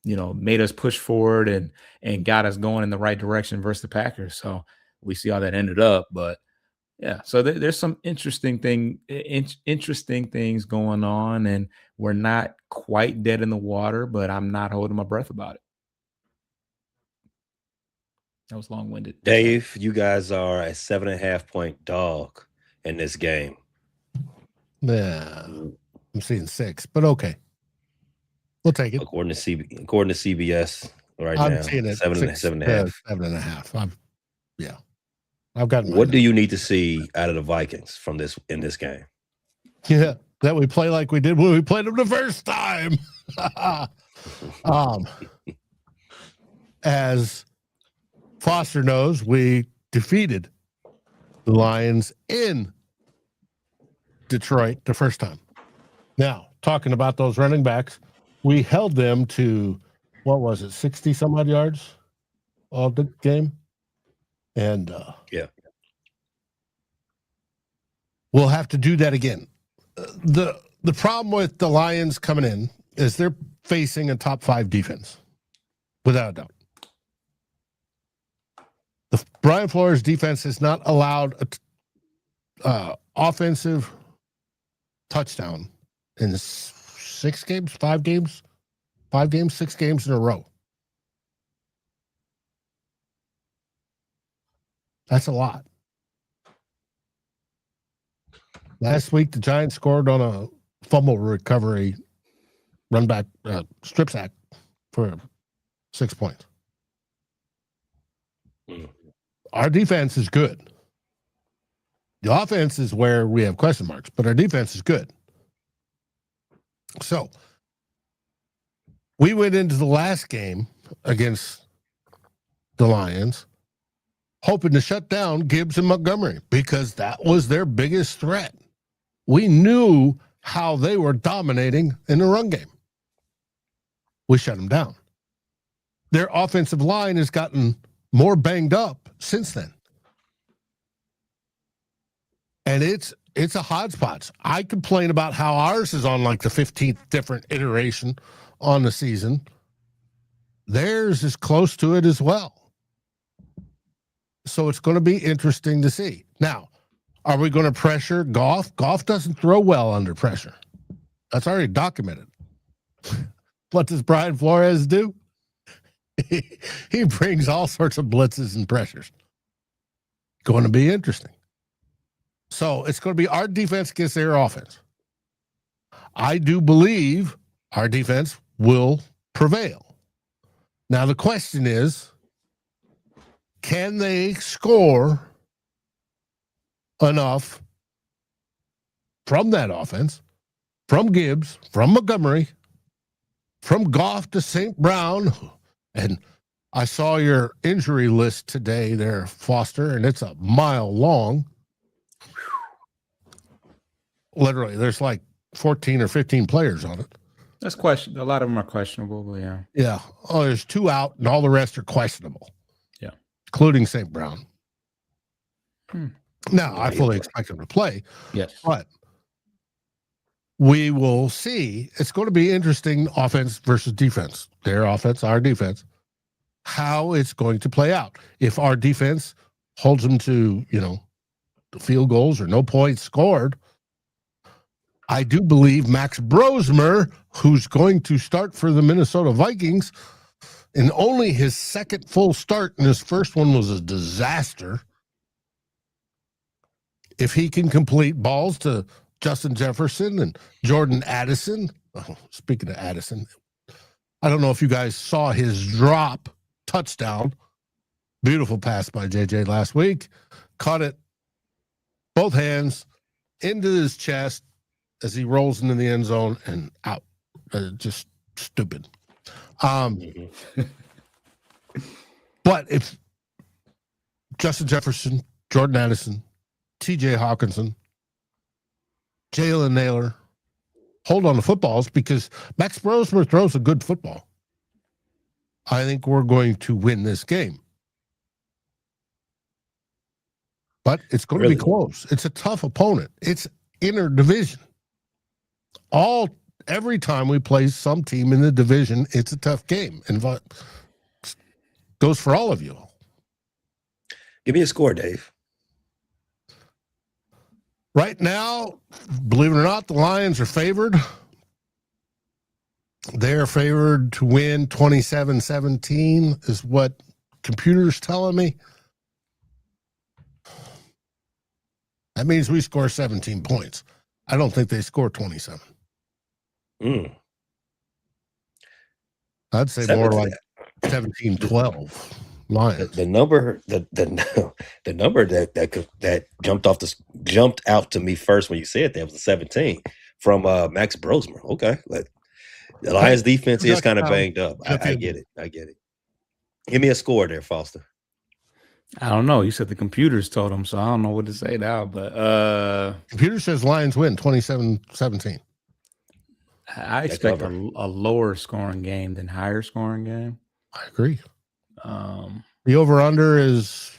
made us push forward and got us going in the right direction versus the Packers. So we see how that ended up, but yeah. So there's some interesting things going on, and we're not quite dead in the water, but I'm not holding my breath about it. That was long-winded. Dave, you guys are a 7.5-point dog in this game. Yeah, I'm seeing 6, but okay, we'll take it. According to CBS right I'm now, seeing it 7.5. 7.5. I've got. What do you need to see out of the Vikings in this game? Yeah, that we play like we did when we played them the first time. As Foster knows, we defeated the Lions in Detroit the first time. Now, talking about those running backs, we held them to, 60 some odd yards all the game? And yeah, we'll have to do that again. The problem with the Lions coming in is they're facing a top 5 defense, without a doubt. The Brian Flores defense has not allowed a offensive touchdown in 6 games, 5 games, 6 games in a row. That's a lot. Last week, the Giants scored on a fumble recovery, run back, strip sack for 6 points. Our defense is good. The offense is where we have question marks, but our defense is good. So we went into the last game against the Lions hoping to shut down Gibbs and Montgomery because that was their biggest threat. We knew how they were dominating in the run game. We shut them down. Their offensive line has gotten more banged up since then. And it's a hodgepodge. I complain about how ours is on like the 15th different iteration on the season. Theirs is close to it as well. So it's going to be interesting to see. Now, are we going to pressure Goff? Goff doesn't throw well under pressure. That's already documented. What does Brian Flores do? He brings all sorts of blitzes and pressures. Going to be interesting. So it's going to be our defense against their offense. I do believe our defense will prevail. Now, the question is, can they score enough from that offense, from Gibbs, from Montgomery, from Goff to St. Brown? And I saw your injury list today there, Foster, and it's a mile long. Literally, there's like 14 or 15 players on it. That's question. A lot of them are questionable, but yeah. Yeah. Oh, there's 2 out, and all the rest are questionable. Yeah. Including St. Brown. Now, I fully expect him to play. Yes. But we will see. It's going to be interesting, offense versus defense. Their offense, our defense, how it's going to play out. If our defense holds them to, field goals or no points scored, I do believe Max Brosmer, who's going to start for the Minnesota Vikings, in only his second full start, and his first one was a disaster. If he can complete balls to Justin Jefferson and Jordan Addison, speaking of Addison, I don't know if you guys saw his drop touchdown. Beautiful pass by JJ last week. Caught it both hands into his chest as he rolls into the end zone and out. just stupid. But if Justin Jefferson, Jordan Addison, TJ Hawkinson, Jalen Naylor hold on to footballs, because Max Brosmer throws a good football, I think we're going to win this game. But it's going to be close. It's a tough opponent. It's inner division. Every time we play some team in the division, it's a tough game. And goes for all of you. Give me a score, Dave. Right now, believe it or not, the Lions are favored. They're favored to win 27-17 is what computer's telling me. That means we score 17 points. I don't think they score 27. I'd say more like 17-12. Lions. The number that jumped out to me first when you said that was a 17 from Max Brosmer. Okay, the Lions defense is kind of banged up. I get it. Give me a score there, Foster. I don't know. You said the computers told him, so I don't know what to say now. But computer says Lions win 27-17. I expect a lower scoring game than higher scoring game. I agree. The over-under is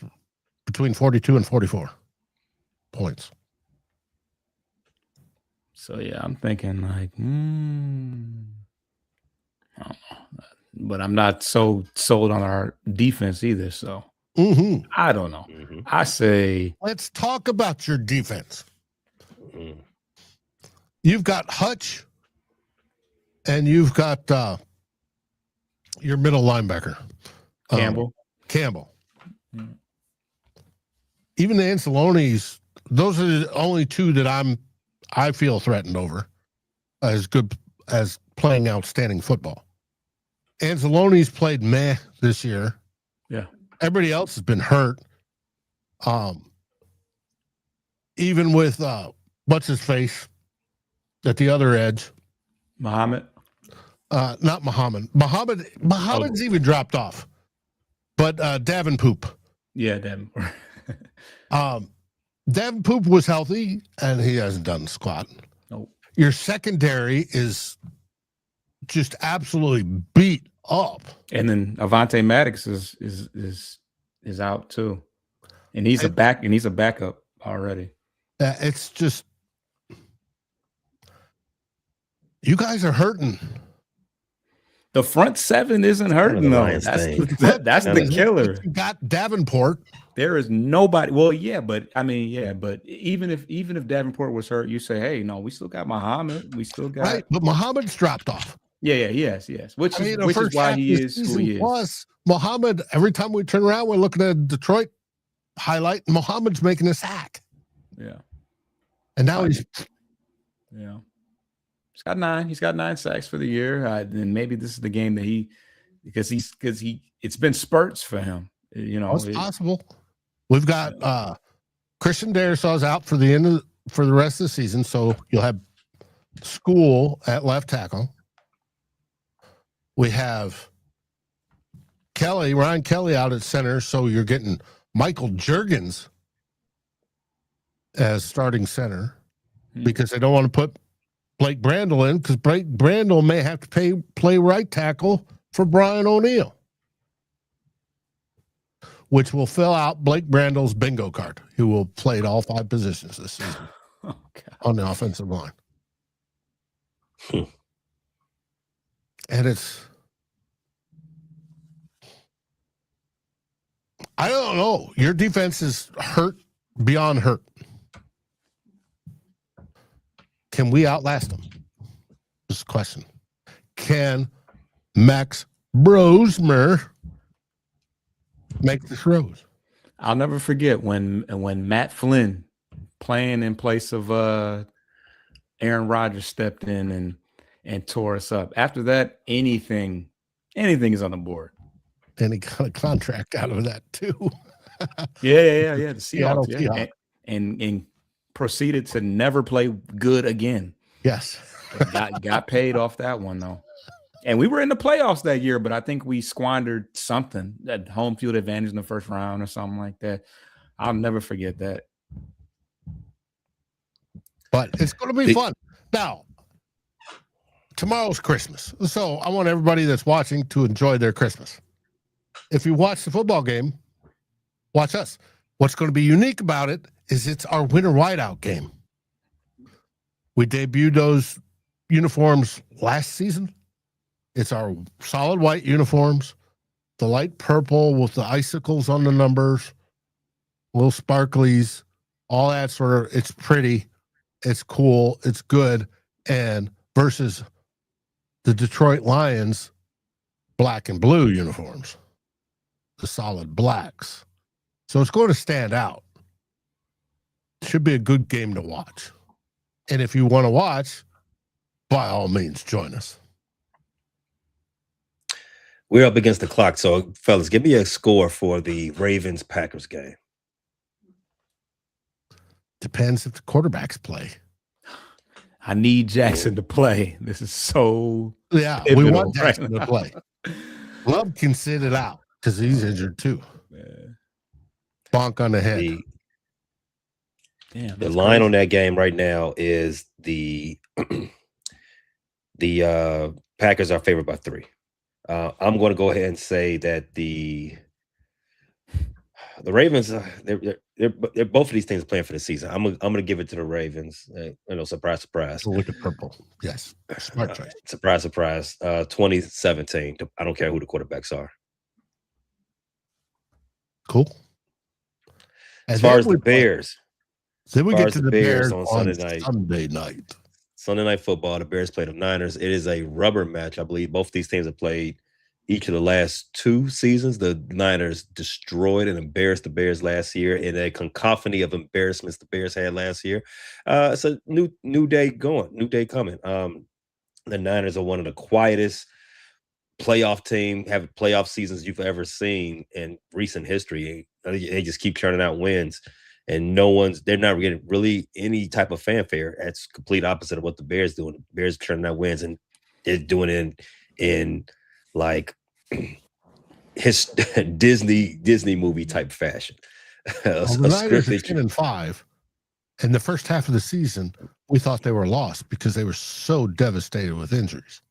between 42 and 44 points. So, yeah, I'm thinking like, I don't know. But I'm not so sold on our defense either. So, I don't know. I say. Let's talk about your defense. You've got Hutch and you've got your middle linebacker. Campbell. Even the Ancelonis, those are the only two that I feel threatened over as good as playing outstanding football. Ancelonis played meh this year. Yeah. Everybody else has been hurt. Even with what's his face at the other edge. Muhammad. Not Muhammad. Muhammad's even dropped off. But Davenpoop. Yeah, Davenpoop. Davenpoop was healthy, and he hasn't done squat. Nope. Your secondary is just absolutely beat up. And then Avonte Maddox is out too, and he's a backup already. It's just you guys are hurting. The front seven isn't hurting though. That's the killer. You got Davenport. There is nobody. Well, yeah, but I mean, but even if Davenport was hurt, you say, hey, no, we still got Muhammad. We still got right, but Muhammad's dropped off. Yeah, yes. Which is why he is who he is. Plus, Muhammad. Every time we turn around, we're looking at a Detroit highlight. And Muhammad's making a sack. Yeah, and now he's. Yeah. He's got 9 sacks for the year. And maybe this is the game that because it's been spurts for him. You know, it's possible. We've got Christian Darisaw's out for the rest of the season, so you'll have School at left tackle. We have Ryan Kelly out at center, so you're getting Michael Juergens as starting center because they don't want to put Blake Brandel in because Blake Brandel may have to play right tackle for Brian O'Neill, which will fill out Blake Brandel's bingo card, who will play at all 5 positions this season on the offensive line. And I don't know. Your defense is hurt beyond hurt. Can we outlast them? This is a question. Can Max Brosmer make the throws? I'll never forget when Matt Flynn, playing in place of Aaron Rodgers, stepped in and tore us up. After that, anything is on the board. And he got a contract out of that too. Yeah. The Seahawks, yeah. And proceeded to never play good again. Yes. Got paid off that one though. And we were in the playoffs that year, but I think we squandered something, that home field advantage in the first round or something like that. I'll never forget that. But it's going to be fun. Now, tomorrow's Christmas. So I want everybody that's watching to enjoy their Christmas. If you watch the football game, watch us. What's going to be unique about it is it's our winter whiteout game. We debuted those uniforms last season. It's our solid white uniforms, the light purple with the icicles on the numbers, little sparklies, all that sort of, it's pretty, it's cool, it's good. And versus the Detroit Lions black and blue uniforms, the solid blacks. So it's going to stand out. Should be a good game to watch. And if you want to watch, by all means, join us. We're up against the clock, so fellas, give me a score for the Ravens-Packers game. Depends if the quarterbacks play. I need Jackson to play. This is so we want Jackson to play. Love can sit it out because he's injured too. Bonk on the head. The line on that game right now is the Packers are favored by 3. I'm going to go ahead and say that the Ravens, they're both of these things playing for the season. I'm going to give it to the Ravens. Surprise, surprise. With the purple, yes, smart choice. Surprise, surprise. 2017. I don't care who the quarterbacks are. Cool. As far as the Bears, then we get to the Bears on Sunday night. Sunday Night Football, the Bears play the Niners. It is a rubber match. I believe both these teams have played each of the last 2 seasons. The Niners destroyed and embarrassed the Bears last year in a cacophony of embarrassments the Bears had last year. It's a new day going, new day coming. The Niners are one of the quietest playoff seasons you've ever seen in recent history. They just keep churning out wins. And they're not getting really any type of fanfare. That's complete opposite of what the Bears doing. The Bears turning out wins, and they're doing it in like his Disney movie type fashion. The Niners are 10-5, and the first half of the season, we thought they were lost because they were so devastated with injuries.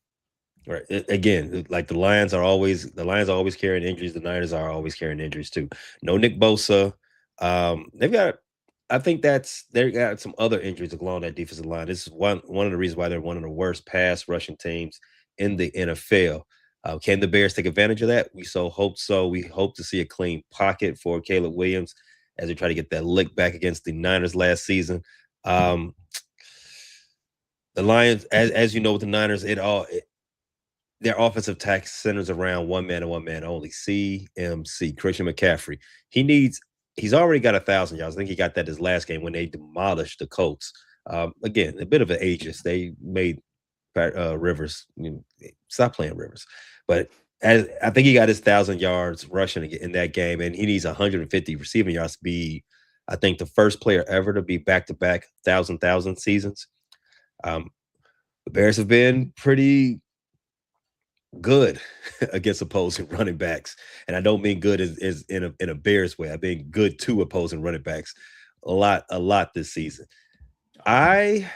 Right. Again, like the Lions are always carrying injuries. The Niners are always carrying injuries too. No Nick Bosa. They got some other injuries along that defensive line. This is one of the reasons why they're one of the worst pass rushing teams in the NFL. Can the Bears take advantage of that? We hope so. We hope to see a clean pocket for Caleb Williams as they try to get that lick back against the Niners last season. The Lions, as you know, with the Niners, their offensive attack centers around one man and one man only. CMC, Christian McCaffrey. He's already got 1,000 yards. I think he got that his last game when they demolished the Colts. Again, a bit of an ageist. They made Rivers stop playing Rivers. But I think he got his 1,000 yards rushing in that game, and he needs 150 receiving yards to be, I think, the first player ever to be back-to-back 1,000 seasons. The Bears have been pretty good against opposing running backs, and I don't mean good is in a Bears way. I mean good to opposing running backs a lot this season. I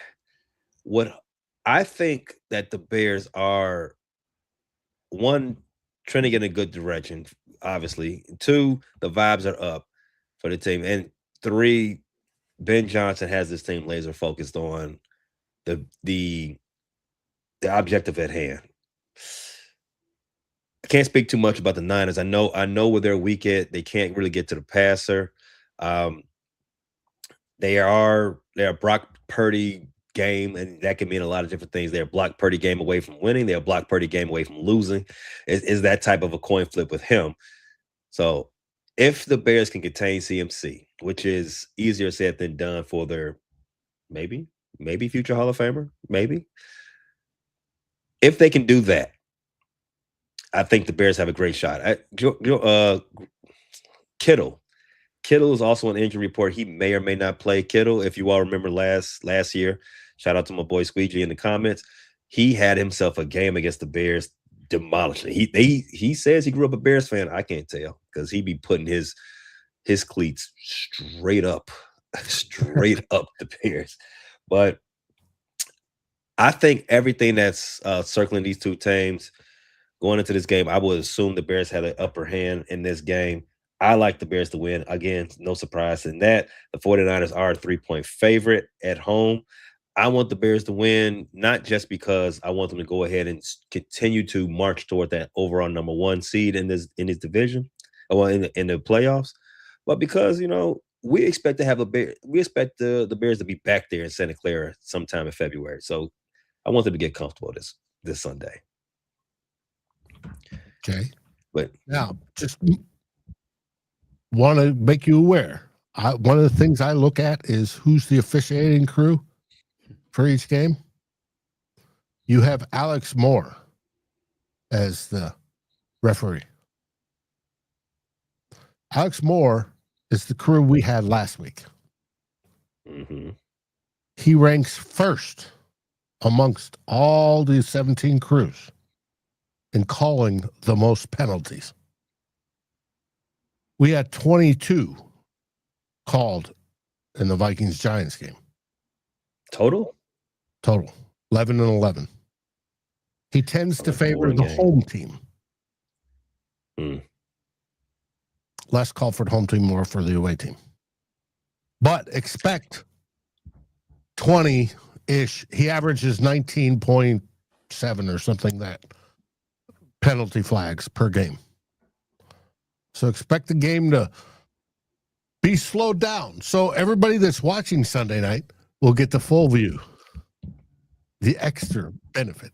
think that the Bears are, one, trending in a good direction, obviously. 2, the vibes are up for the team, and 3, Ben Johnson has this team laser focused on the objective at hand. I can't speak too much about the Niners. I know where they're weak at. They can't really get to the passer. They are Brock Purdy game, and that can mean a lot of different things. They're a Brock Purdy game away from winning. They're a Brock Purdy game away from losing. Is that type of a coin flip with him. So if the Bears can contain CMC, which is easier said than done for their maybe future Hall of Famer, maybe. If they can do that, I think the Bears have a great shot. Kittle is also an injury report. He may or may not play. Kittle, if you all remember last year, Shout out to my boy Squeegee in the comments. He had himself a game against the Bears, demolishing. He says he grew up a Bears fan. I can't tell because he be putting his cleats straight up the Bears. But I think everything that's circling these two teams going into this game, I would assume the Bears had an upper hand in this game. I like the Bears to win. Again, no surprise in that. The 49ers are a 3-point favorite at home. I want the Bears to win, not just because I want them to go ahead and continue to march toward that overall number 1 seed in this division, or in the playoffs, but because we expect to have we expect the Bears to be back there in Santa Clara sometime in February. So I want them to get comfortable this Sunday. Okay, but now just want to make you aware. One of the things I look at is who's the officiating crew for each game. You have Alex Moore as the referee. Alex Moore is the crew we had last week. Mm-hmm. He ranks first amongst all the 17 crews in calling the most penalties. We had 22 called in the Vikings-Giants game. Total, 11 and 11. He tends to favor the home team. Less call for the home team, more for the away team. But expect 20-ish. He averages 19.7 or something that penalty flags per game. So expect the game to be slowed down. So everybody that's watching Sunday night will get the full view, the extra benefit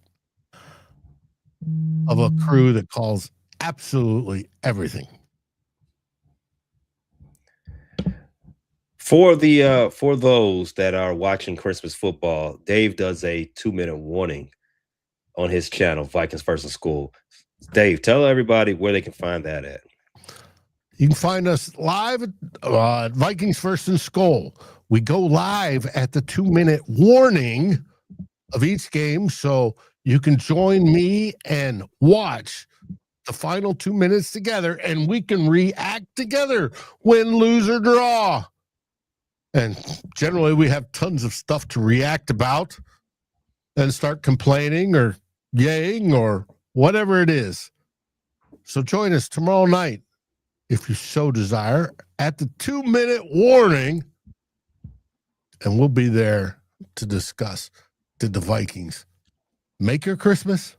of a crew that calls absolutely everything. For those that are watching Christmas football, Dave does a 2-minute warning on his channel, Vikings versus School. Dave, tell everybody where they can find that at. You can find us live at Vikings First and Skull. We go live at the 2-minute warning of each game, so you can join me and watch the final 2 minutes together, and we can react together, win, lose, or draw. And generally, we have tons of stuff to react about and start complaining or yaying or whatever it is. So join us tomorrow night, if you so desire, at the 2-minute warning, and we'll be there to discuss, did the Vikings make your Christmas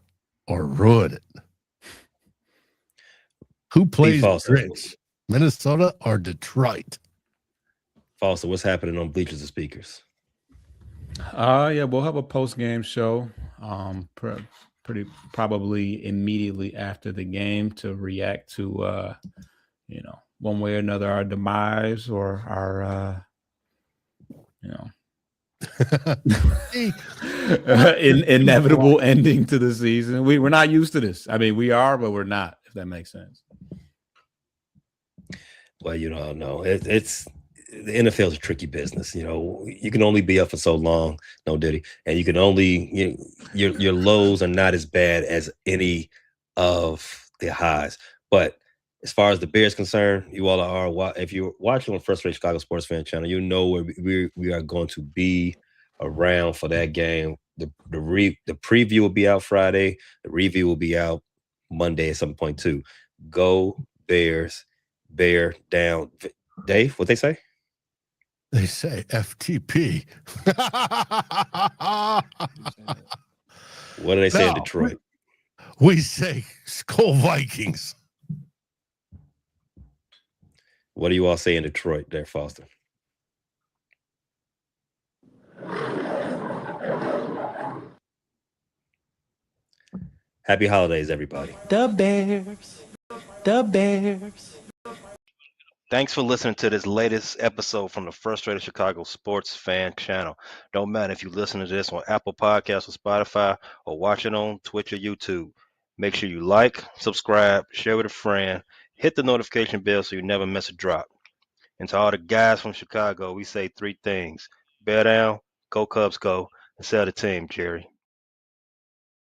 or ruin it? Who plays Grinch, Minnesota or Detroit? Foster, what's happening on Bleachers and Speakers? Yeah, we'll have a post-game show pretty probably immediately after the game to react to one way or another our demise or our inevitable ending to the season. We're not used to this. I mean, we are, but we're not, if that makes sense. Well, no, it's the NFL is a tricky business. You can only be up for so long, no Diddy, and you can only your lows are not as bad as any of the highs. But as far as the Bears concerned, you all are. If you're watching on First Rate Chicago Sports Fan Channel, you know where we are going to be around for that game. The preview will be out Friday. The review will be out Monday at some point too. Go Bears, bear down. Dave, what they say? They say FTP. What do they say in Detroit? We say Skull Vikings. What do you all say in Detroit there, Foster? Happy holidays, everybody. The Bears. Thanks for listening to this latest episode from the Frustrated Chicago Sports Fan Channel. Don't matter if you listen to this on Apple Podcasts or Spotify or watch it on Twitch or YouTube. Make sure you like, subscribe, share with a friend, hit the notification bell so you never miss a drop. And to all the guys from Chicago, we say 3 things. Bear down, go Cubs go, and sell the team, Jerry.